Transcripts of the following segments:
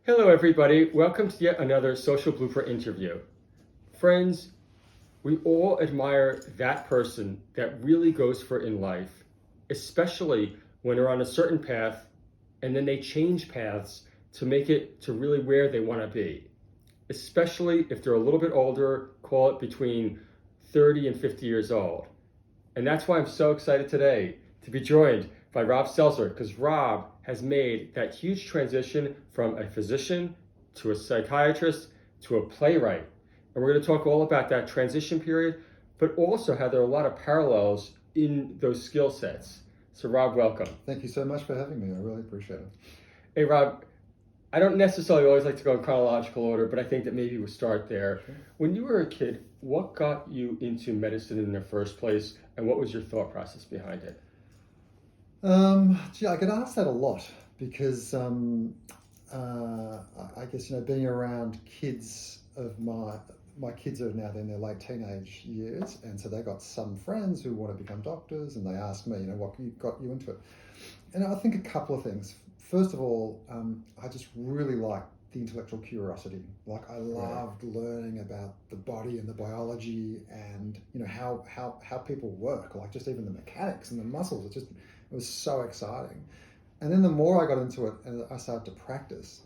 Hello, everybody. Welcome to yet another Social Blueprint interview. Friends, we all admire that person that really goes for it in life, especially when they're on a certain path and then they change paths to make it to really where they want to be, especially if they're a little bit older, call it between 30 and 50 years old. And that's why I'm so excited today to be joined by Rob Selzer, because Rob has made that huge transition from a physician to a psychiatrist to a playwright. And we're going to talk all about that transition period, but also how there are a lot of parallels in those skill sets. So Rob, welcome. Thank you so much for having me. I really appreciate it. Hey Rob, I don't necessarily always like to go in chronological order, but I think that maybe we'll start there. Sure. When you were a kid, what got you into medicine in the first place, and what was your thought process behind it? I get asked that a lot because I guess, being around kids of my kids are now in their late teenage years, and so they got some friends who want to become doctors, and they ask me, what got you into it? And I think a couple of things. First of all, I just really liked the intellectual curiosity. Like, I loved learning about the body and the biology and how people work, like just even the mechanics and the muscles. It was so exciting. And then the more I got into it and I started to practice,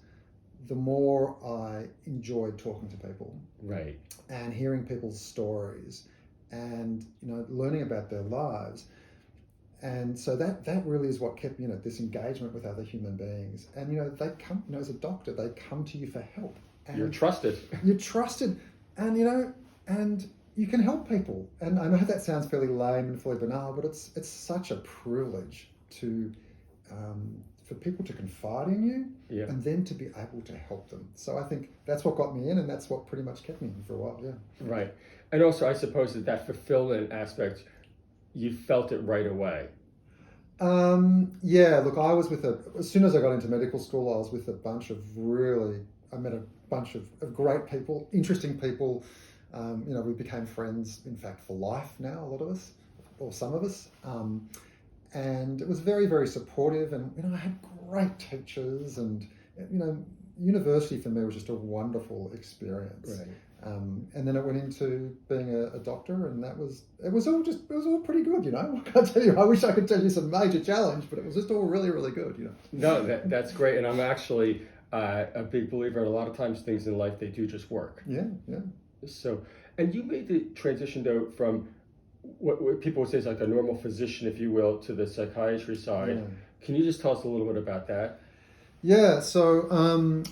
the more I enjoyed talking to people. Right. And hearing people's stories and, learning about their lives. And so that really is what kept, this engagement with other human beings. And, they come, as a doctor, they come to you for help. And you're trusted. You're trusted. And, and you can help people. And I know that sounds fairly lame and fairly banal, but it's such a privilege to for people to confide in you and then to be able to help them. So I think that's what got me in, and that's what pretty much kept me in for a while, yeah. Right. And also, I suppose that fulfillment aspect, you felt it right away. Look, I was as soon as I got into medical school, I was with I met a bunch of great people, interesting people. We became friends, in fact, for life now, a lot of us, or some of us. And it was very, very supportive, and, I had great teachers, and, university for me was just a wonderful experience. Right. And then it went into being a doctor, and it was all pretty good, I can't tell you, I wish I could tell you some major challenge, but it was just all really, really good, No, that's great. And I'm actually a big believer in a lot of times things in life, they do just work. Yeah. So, and you made the transition though from what people would say is like a normal physician, if you will, to the psychiatry side. Yeah. Can you just tell us a little bit about that? Yeah, so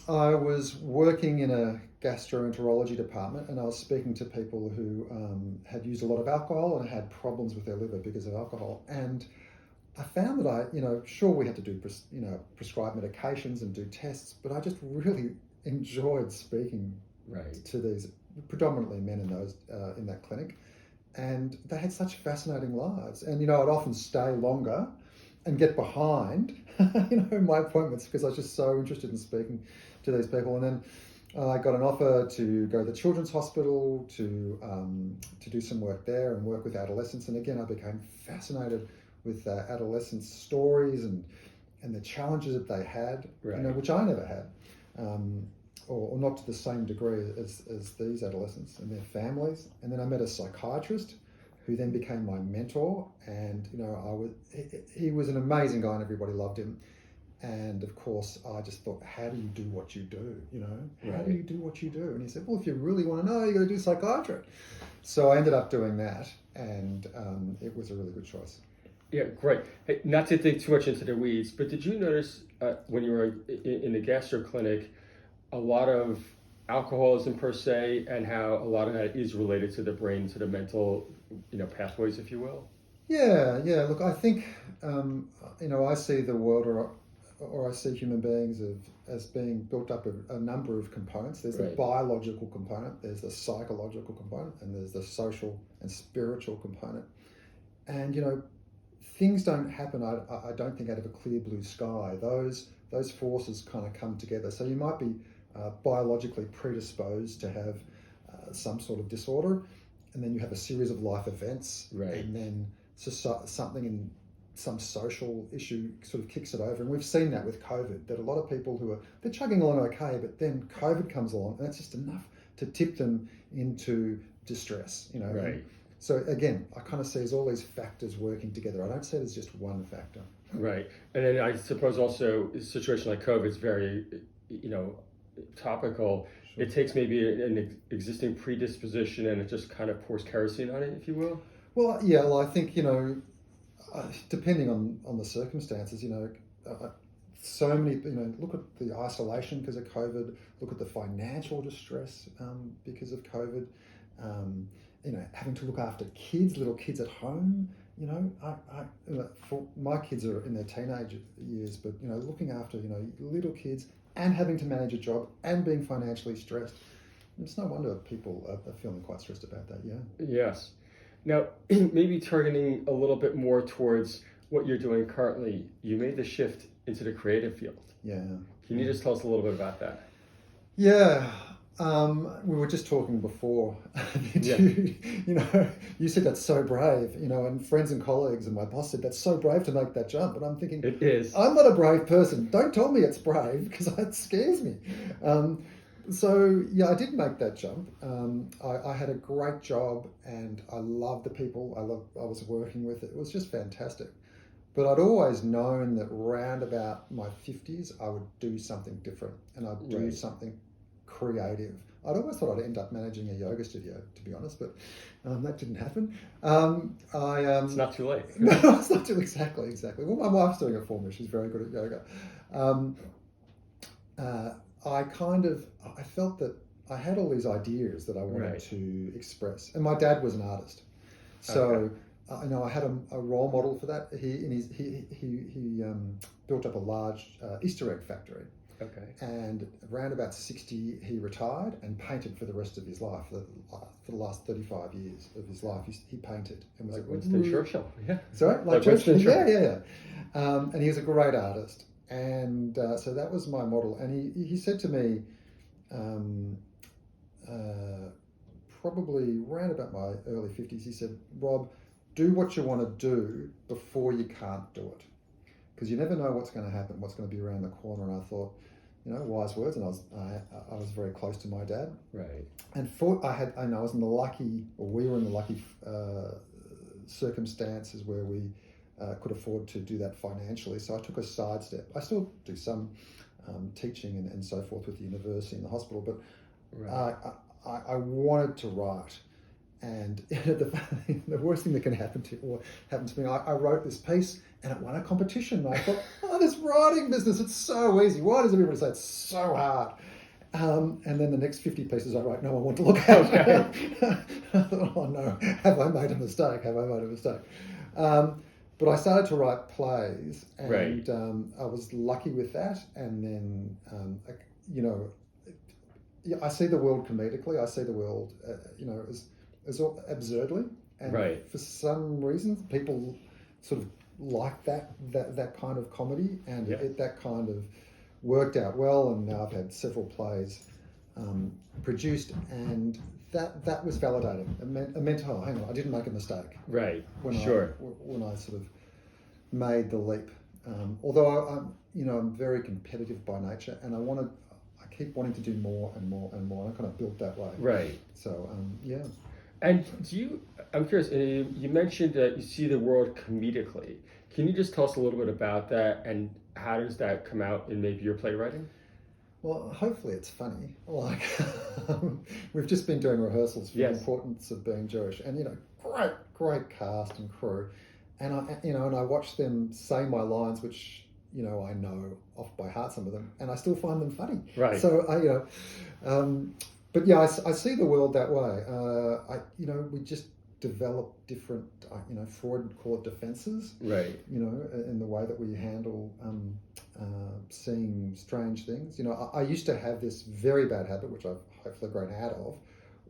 I was working in a gastroenterology department, and I was speaking to people who had used a lot of alcohol and had problems with their liver because of alcohol. And I found that sure, we had to do prescribe medications and do tests, but I just really enjoyed speaking to these predominantly men in that clinic. And they had such fascinating lives. And, I'd often stay longer and get behind, my appointments, because I was just so interested in speaking to these people. And then I got an offer to go to the Children's Hospital to do some work there and work with adolescents. And again, I became fascinated with adolescents' stories and the challenges that they had, which I never had. Or not to the same degree as these adolescents and their families. And then I met a psychiatrist who then became my mentor. And, he was an amazing guy and everybody loved him. And of course, I just thought, how do you do what you do? How do you do what you do? And he said, well, if you really want to know, you got to do psychiatry. So I ended up doing that, and it was a really good choice. Yeah, great. Hey, not to dig too much into the weeds, but did you notice when you were in the gastro clinic, a lot of alcoholism per se, and how a lot of that is related to the brain, to the mental, pathways, if you will? Yeah. Look, I think, I see the world or I see human beings as being built up of a number of components. There's the biological component, there's the psychological component, and there's the social and spiritual component. And, things don't happen, I don't think, out of a clear blue sky. Those forces kind of come together. So you might be biologically predisposed to have some sort of disorder, and then you have a series of life events, and then something some social issue sort of kicks it over. And we've seen that with COVID, that a lot of people they're chugging along okay, but then COVID comes along and that's just enough to tip them into distress, you know. Right. And so again, I kind of see as all these factors working together. I don't say there's just one factor. Right. And then I suppose also a situation like COVID is very, topical. Sure. It takes maybe an existing predisposition and it just kind of pours kerosene on it, if you will. Well, yeah, well, I think, depending on the circumstances, so many, look at the isolation because of COVID, look at the financial distress because of COVID, having to look after little kids at home. For my kids are in their teenage years, but looking after little kids and having to manage a job and being financially stressed, it's no wonder people are feeling quite stressed about that. Yeah. Yes. Now, maybe targeting a little bit more towards what you're doing currently, you made the shift into the creative field. Yeah. Can you just tell us a little bit about that? Yeah. We were just talking before. You said that's so brave, and friends and colleagues and my boss said that's so brave to make that jump. And I'm thinking, it is. I'm not a brave person. Don't tell me it's brave because it scares me. So I did make that jump. I had a great job and I loved the people I was working with. It was just fantastic. But I'd always known that round about my 50s, I would do something different and I'd do something creative. I'd always thought I'd end up managing a yoga studio, to be honest, but that didn't happen. It's not too late. No, it's not too exactly. Well, my wife's doing it for me. She's very good at yoga. I felt that I had all these ideas that I wanted to express, and my dad was an artist, so I had a role model for that. He built up a large Easter egg factory. Okay. And around about 60, he retired and painted for the rest of his life. For the last 35 years of his life, he painted. And was like Winston Churchill. Yeah. Sorry? Like Winston Churchill. Yeah. And he was a great artist. And so that was my model. And he said to me, probably around about my early 50s, he said, Rob, do what you want to do before you can't do it. Because you never know what's going to happen, what's going to be around the corner. And I thought, wise words. And I was very close to my dad. Right. And we were in the lucky circumstances where we could afford to do that financially. So I took a sidestep. I still do some teaching and so forth with the university and the hospital, but I wanted to write. And the worst thing that can happen to me, I wrote this piece and it won a competition. And I thought, this writing business, it's so easy. Why does everybody say it's so hard? And then the next 50 pieces I wrote, no one wanted to look at. I thought, oh no, have I made a mistake? But I started to write plays and I was lucky with that. And then, I see the world comedically. I see the world, as absurdly, and for some reason people sort of like that kind of comedy, and that kind of worked out well. And now I've had several plays produced, and that was validating. It meant, oh, hang on, I didn't make a mistake. Right. When I sort of made the leap. Although I'm very competitive by nature, and I keep wanting to do more and more and more. I kind of built that way. Right. So yeah. And I'm curious, you mentioned that you see the world comedically. Can you just tell us a little bit about that, and how does that come out in maybe your playwriting? Well, hopefully it's funny. Like, we've just been doing rehearsals for the importance of being Jewish, and great cast and crew, and I watch them say my lines, which I know off by heart, some of them, and I still find them funny. Right. So but yeah, I see the world that way. We just develop different, Freud would call it defenses. Right. In the way that we handle seeing strange things. I used to have this very bad habit, which I've hopefully grown out of.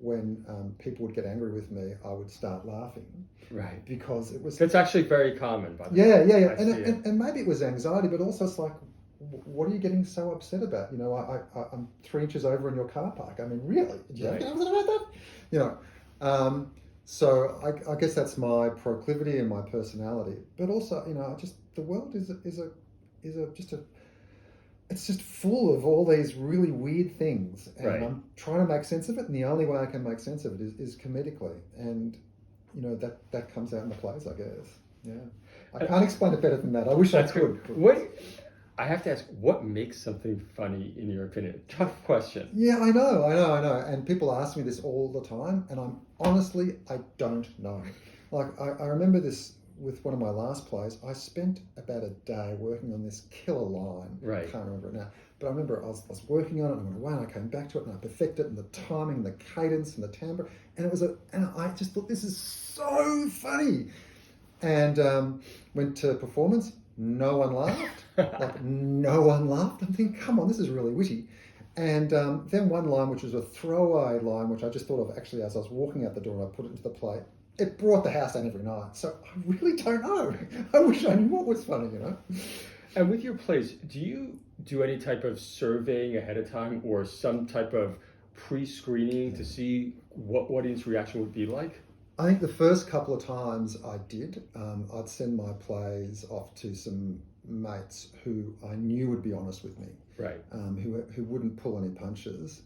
When people would get angry with me, I would start laughing. Right. Because it was... That's actually very common, by the way. Yeah. And maybe it was anxiety, but also it's like, what are you getting so upset about? I'm 3 inches over in your car park. I mean, really? Did you have to upset about that? So I guess that's my proclivity and my personality. But also, the world is it's just full of all these really weird things, and Right. I'm trying to make sense of it. And the only way I can make sense of it is comedically, and that comes out in the plays, I guess. Yeah, I can't explain it better than that. I wish I That's could. good. What I have to ask, what makes something funny in your opinion? Tough question. Yeah, I know. And people ask me this all the time, and I don't know. Like, I remember this with one of my last plays. I spent about a day working on this killer line. Right. I can't remember it now. But I remember I was working on it, and I went away, and I came back to it, and I perfected it, and the timing, the cadence, and the timbre. And I just thought, this is so funny. And went to performance, no one laughed. Like, no one laughed. I'm thinking, come on, this is really witty. And then one line, which was a throwaway line, which I just thought of actually as I was walking out the door, and I put it into the play. It brought the house down every night. So I really don't know. I wish I knew what was funny, And with your plays, do you do any type of surveying ahead of time or some type of pre-screening to see what audience reaction would be like? I think the first couple of times I did, I'd send my plays off to some mates who I knew would be honest with me, Right. who wouldn't pull any punches,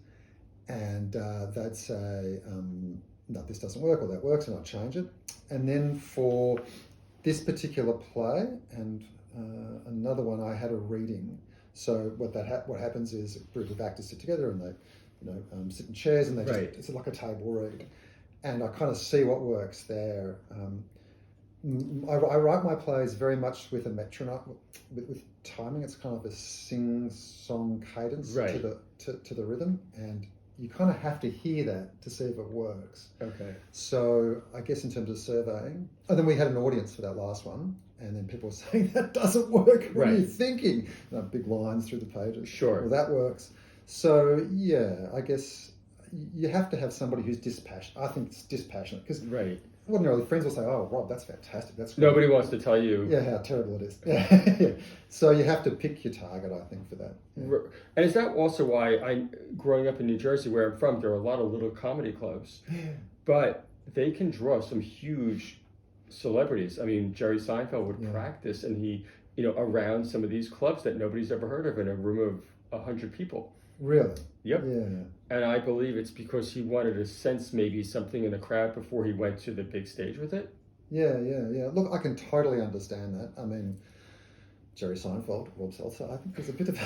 and they'd say, no, this doesn't work, or that works, and I'd change it. And then for this particular play and another one, I had a reading. So what happens is a group of actors sit together, and they sit in chairs, and it's like a table read. And I kind of see what works there. I write my plays very much with a metronome, with timing. It's kind of a sing-song cadence to the rhythm, and you kind of have to hear that to see if it works. Okay. So I guess in terms of surveying, and then we had an audience for that last one, and then people were saying, that doesn't work. What are you thinking? Big lines through the pages. Sure. Well, that works. So yeah, I guess you have to have somebody who's dispassionate. I think it's dispassionate, because ordinarily friends will say, "Oh, Rob, that's fantastic. That's great." Nobody wants to tell you. Yeah, how terrible it is. Yeah. So you have to pick your target, I think, for that. Yeah. And is that also why growing up in New Jersey, where I'm from, there are a lot of little comedy clubs, but they can draw some huge celebrities. I mean, Jerry Seinfeld would practice, and he, around some of these clubs that nobody's ever heard of in a room of 100 people. Really? Yep. Yeah. And I believe it's because he wanted to sense maybe something in the crowd before he went to the big stage with it. Yeah. Look, I can totally understand that. I mean, Jerry Seinfeld, Rob Selzer, I think there's a bit of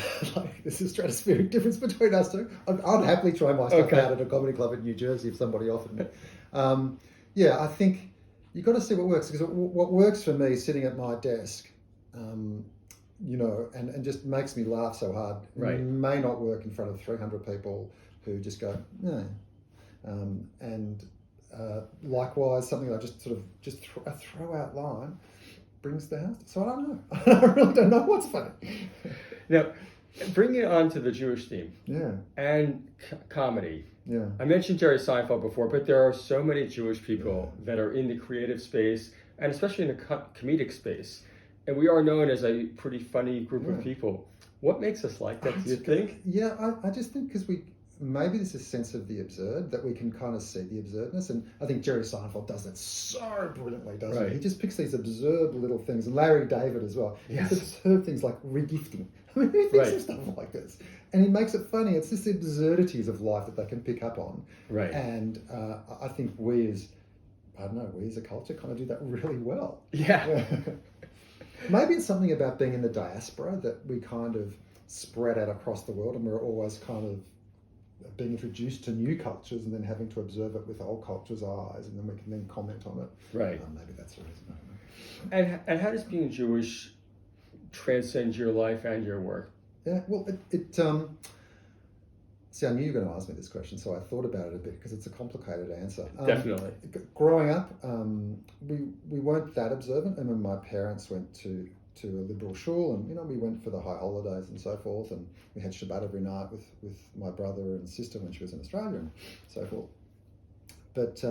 there's a stratospheric difference between us two. I'd happily try my stuff out at a comedy club in New Jersey if somebody offered me. I think you've got to see what works, because what works for me sitting at my desk, and just makes me laugh so hard, may not work in front of 300 people who just go, no. Likewise, something that I just sort of a throw out line brings the house. So I don't know. I really don't know what's funny. Now, bring it on to the Jewish theme. Yeah. And comedy. Yeah. I mentioned Jerry Seinfeld before, but there are so many Jewish people that are in the creative space, and especially in the comedic space. And we are known as a pretty funny group of people. What makes us like that, do you think? Yeah, I just think because maybe there's a sense of the absurd, that we can kind of see the absurdness. And I think Jerry Seinfeld does that so brilliantly, doesn't he? He just picks these absurd little things. And Larry David as well. Yes. These absurd things like regifting. I mean, who thinks of stuff like this? And he makes it funny. It's just the absurdities of life that they can pick up on. Right. And I think we as a culture kind of do that really well. Yeah. Maybe it's something about being in the diaspora that we kind of spread out across the world, and we're always kind of being introduced to new cultures and then having to observe it with old culture's eyes, and then we can then comment on it. Right. Maybe that's the reason. I don't know. And how does being Jewish transcend your life and your work? Yeah, well, see, I knew you were going to ask me this question, so I thought about it a bit, because it's a complicated answer. Definitely. Growing up, we weren't that observant, and when my parents went to a liberal shul, and we went for the high holidays and so forth, and we had Shabbat every night with my brother and sister when she was in Australia and so forth. But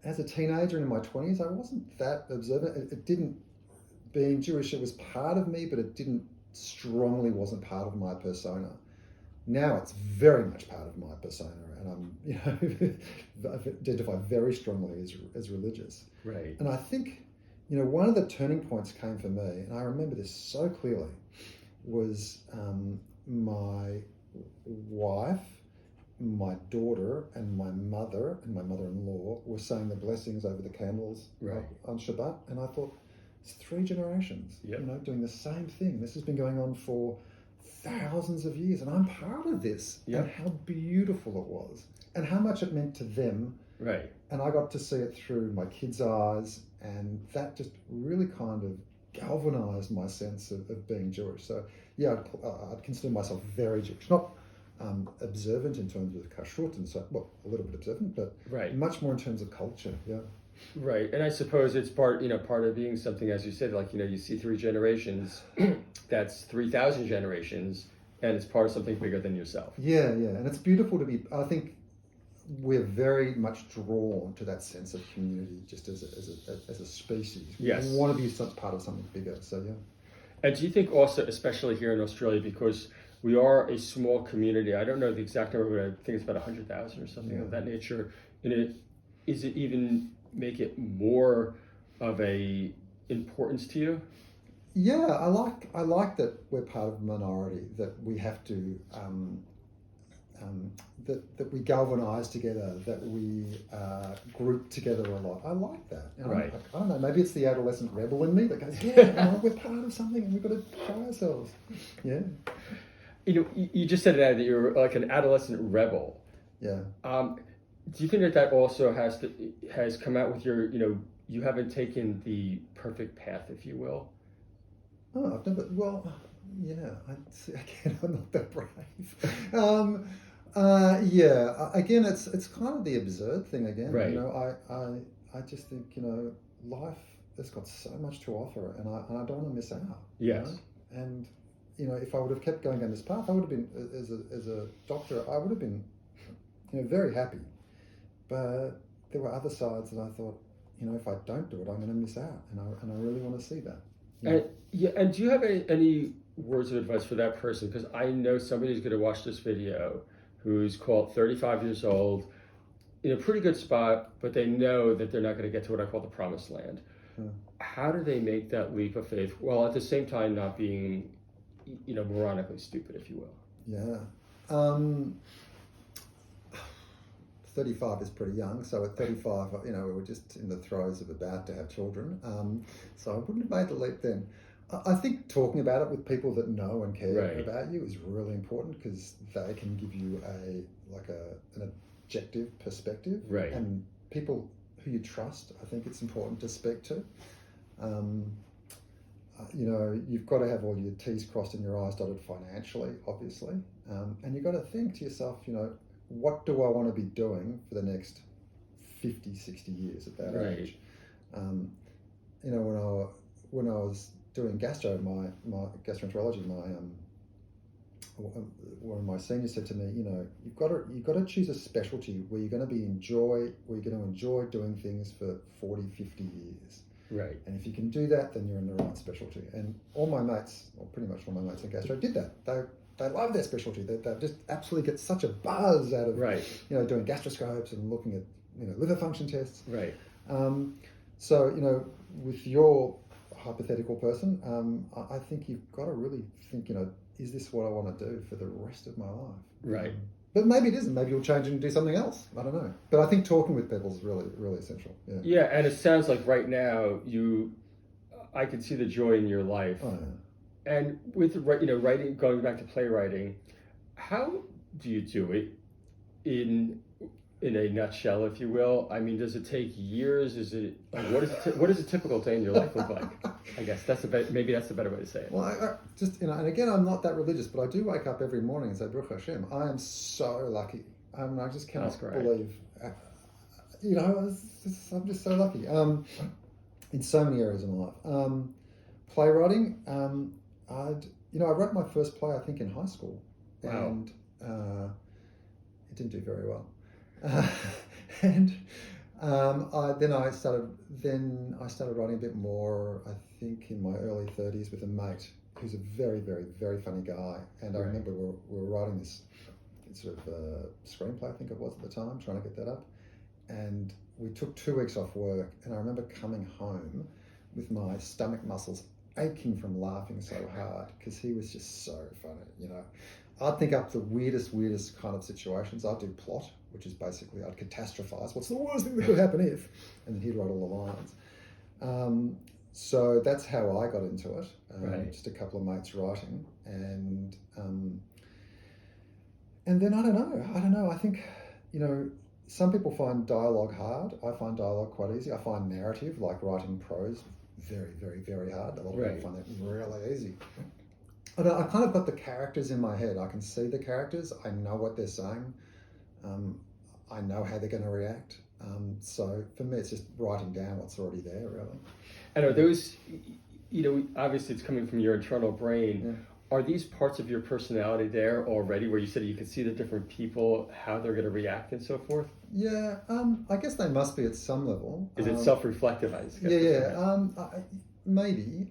as a teenager and in my 20s, I wasn't that observant. It didn't, being Jewish, it was part of me, but it wasn't part of my persona. Now it's very much part of my persona, and I identify very strongly as religious. Right. And I think, one of the turning points came for me, and I remember this so clearly, was my wife, my daughter, and my mother-in-law were saying the blessings over the candles on Shabbat, and I thought, it's 3 generations, doing the same thing. This has been going on for thousands of years, and I'm part of this. And how beautiful it was, and how much it meant to them. Right. And I got to see it through my kids' eyes, and that just really kind of galvanized my sense of being Jewish. So I'd consider myself very Jewish, not observant in terms of kashrut and so, well, a little bit observant, but much more in terms of culture. Right. And I suppose it's part of being something, as you said, like, you see 3 generations, that's 3,000 generations, and it's part of something bigger than yourself. Yeah. And it's beautiful to be, I think we're very much drawn to that sense of community just as a species. Yes. We want to be part of something bigger. So, And do you think also, especially here in Australia, because we are a small community, I don't know the exact number, but I think it's about 100,000 or something of that nature, is it even make it more of a importance to you? Yeah, I like that we're part of a minority, that we have to that we galvanize together, that we group together a lot. I like that. Right. I don't know, maybe it's the adolescent rebel in me that goes, we're part of something and we've got to try ourselves. Yeah. You just said that you're like an adolescent rebel. Yeah. Do you think that also has come out with your, you haven't taken the perfect path, if you will? Oh, I've never, well, yeah, again, I'm not that brave. Again, it's kind of the absurd thing again. Right. I just think, life has got so much to offer, and I don't want to miss out. Yes. And, if I would have kept going down this path, I would have been, as a doctor, I would have been, very happy. But there were other sides that I thought, if I don't do it, I'm going to miss out, and I really want to see that. And do you have any words of advice for that person? Because I know somebody's going to watch this video who's called 35 years old, in a pretty good spot, but they know that they're not going to get to what I call the promised land. How do they make that leap of faith while at the same time not being, moronically stupid, if you will? Yeah. 35 is pretty young, so at 35, we were just in the throes of about to have children, so I wouldn't have made the leap then. I think talking about it with people that know and care about you is really important, because they can give you an objective perspective, and people who you trust, I think it's important to speak to. You've got to have all your T's crossed and your I's dotted financially, obviously, and you've got to think to yourself, what do I want to be doing for the next 50, 60 years at that age? When I was doing my gastroenterology, one of my seniors said to me, you've got to choose a specialty where you're going to enjoy doing things for 40, 50 years. Right. And if you can do that, then you're in the right specialty. And all my mates, or pretty much all my mates in gastro, did that. They love their specialty. They just absolutely get such a buzz out of doing gastroscopes and looking at liver function tests. Right. So with your hypothetical person, I think you've got to really think, is this what I want to do for the rest of my life? Right. But maybe it isn't. Maybe you'll change and do something else. I don't know. But I think talking with people is really, really essential. Yeah. Yeah, and it sounds like right now I can see the joy in your life. Oh, yeah. And with writing, going back to playwriting, how do you do it in a nutshell, if you will? I mean, does it take years? Is it what does a typical day in your life look like? I guess maybe that's the better way to say it. Well, I just and again, I'm not that religious, but I do wake up every morning and say, Baruch Hashem, I am so lucky. I just cannot believe. I'm just so lucky. In so many areas of my life. Playwriting. I wrote my first play, I think, in high school, and it didn't do very well. I started writing a bit more, I think, in my early 30s with a mate, who's a very, very, very funny guy. And I remember we were writing this sort of screenplay, I think it was at the time, trying to get that up. And we took 2 weeks off work, and I remember coming home with my stomach muscles aching from laughing so hard because he was just so funny, I'd think up the weirdest kind of situations. I'd do plot, which is basically I'd catastrophize. What's the worst thing that could happen if? And then he'd write all the lines. So that's how I got into it. Just a couple of mates writing. And then I don't know. I think, some people find dialogue hard. I find dialogue quite easy. I find narrative, like writing prose, very, very, very hard. A lot of people find that really easy. I kind of got the characters in my head. I can see the characters. I know what they're saying. I know how they're going to react. So for me, it's just writing down what's already there, really. And are those, obviously it's coming from your internal brain. Yeah. Are these parts of your personality there already where you said you could see the different people, how they're going to react and so forth? Yeah, I guess they must be at some level. Is it self-reflective? Maybe.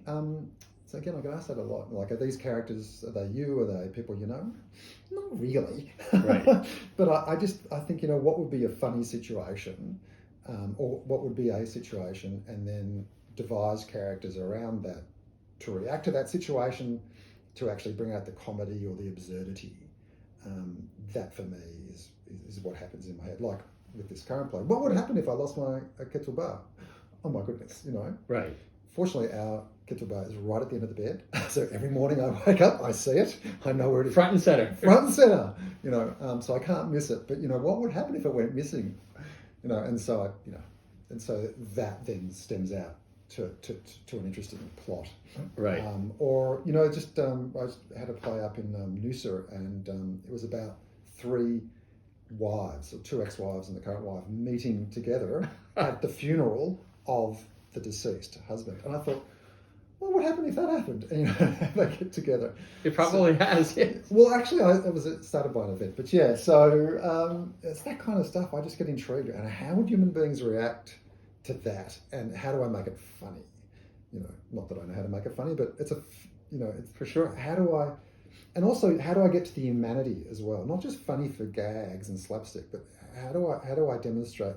So again, I get asked that a lot. Like, are these characters, are they you? Are they people you know? Not really. Right. But I think, what would be a funny situation, or what would be a situation, and then devise characters around that to react to that situation, to actually bring out the comedy or the absurdity. That for me is what happens in my head. Like with this current play, what would happen if I lost my kettlebell? Oh my goodness, Right. Fortunately, our kettlebell is right at the end of the bed. So every morning I wake up, I see it, I know where it is. Front and center. So I can't miss it. But what would happen if it went missing? And so that then stems out to an interesting plot. Right. I had a play up in Noosa, and it was about 3 wives, or 2 ex-wives and the current wife, meeting together at the funeral of the deceased husband. And I thought, what would happen if that happened? And, they get together. It probably has. Yes. Well, actually, it started by an event. But yeah, so it's that kind of stuff. I just get intrigued. And how would human beings react to that? And how do I make it funny? Not that I know how to make it funny, but it's it's for sure. How do I get to the humanity as well? Not just funny for gags and slapstick, but how do I demonstrate,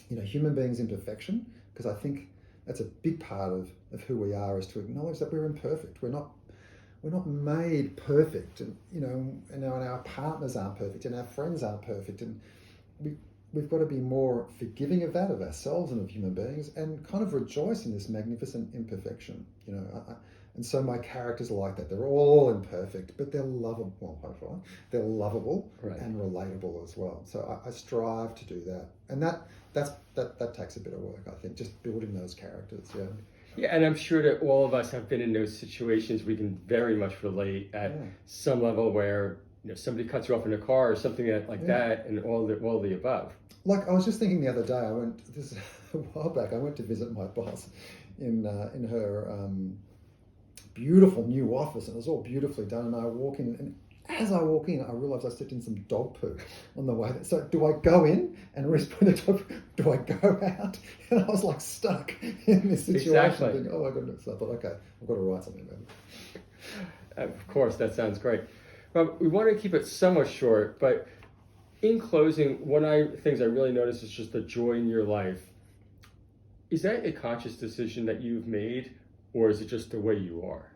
human beings' imperfection? Because I think that's a big part of who we are, is to acknowledge that we're imperfect. We're not made perfect, and our partners aren't perfect, and our friends aren't perfect, and we've got to be more forgiving of that, of ourselves and of human beings, and kind of rejoice in this magnificent imperfection. And so my characters are like that. They're all imperfect, but they're lovable. Well, hopefully, they're lovable and relatable as well. So I strive to do that, and that takes a bit of work, I think, just building those characters. Yeah. Yeah, and I'm sure that all of us have been in those situations. We can very much relate at some level where somebody cuts you off in a car or something like that, and all the above. Like, I was just thinking the other day, this is a while back, I went to visit my boss in her beautiful new office, and it was all beautifully done, and I walk in, and as I walk in, I realised I stepped in some dog poo on the way there. So do I go in and risk putting the dog poo? Do I go out? And I was like stuck in this situation. Exactly. Thinking, oh my goodness. So I thought, okay, I've got to write something about it. Of course, that sounds great. Well, we want to keep it somewhat short, but in closing, one of the things I really noticed is just the joy in your life. Is that a conscious decision that you've made, or is it just the way you are?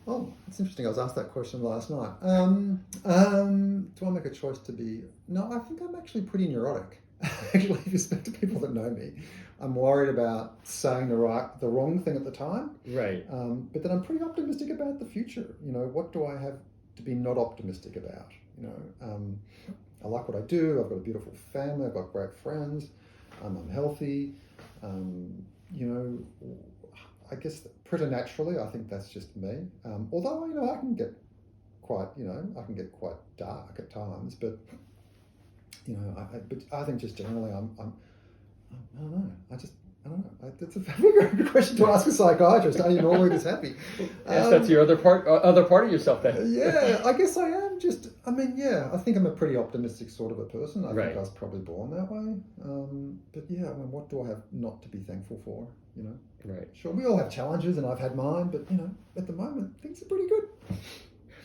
Oh, it's interesting. I was asked that question last night. Do I make a choice to be... No, I think I'm actually pretty neurotic. Actually, if you speak to people that know me, I'm worried about saying the wrong thing at the time. Right. But then I'm pretty optimistic about the future. What do I have to be not optimistic about? I like what I do. I've got a beautiful family. I've got great friends. I'm healthy. I guess preternaturally, I think that's just me. Although I can get quite dark at times, but I think just generally, I don't know. I don't know. That's a very good question to ask a psychiatrist. Are you normally this happy? Yes, that's your other part of yourself then. Yeah, I guess I am. I think I'm a pretty optimistic sort of a person. I think I was probably born that way. But yeah, what do I have not to be thankful for? you know. Right. Sure, we all have challenges, and I've had mine, but you know, at the moment, things are pretty good.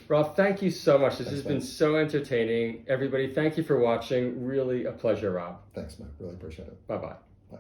Rob, thank you so much. This Thanks, has been mate. so entertaining. Everybody, thank you for watching. Really a pleasure, Rob. Thanks, mate. Really appreciate it. Bye-bye. Bye.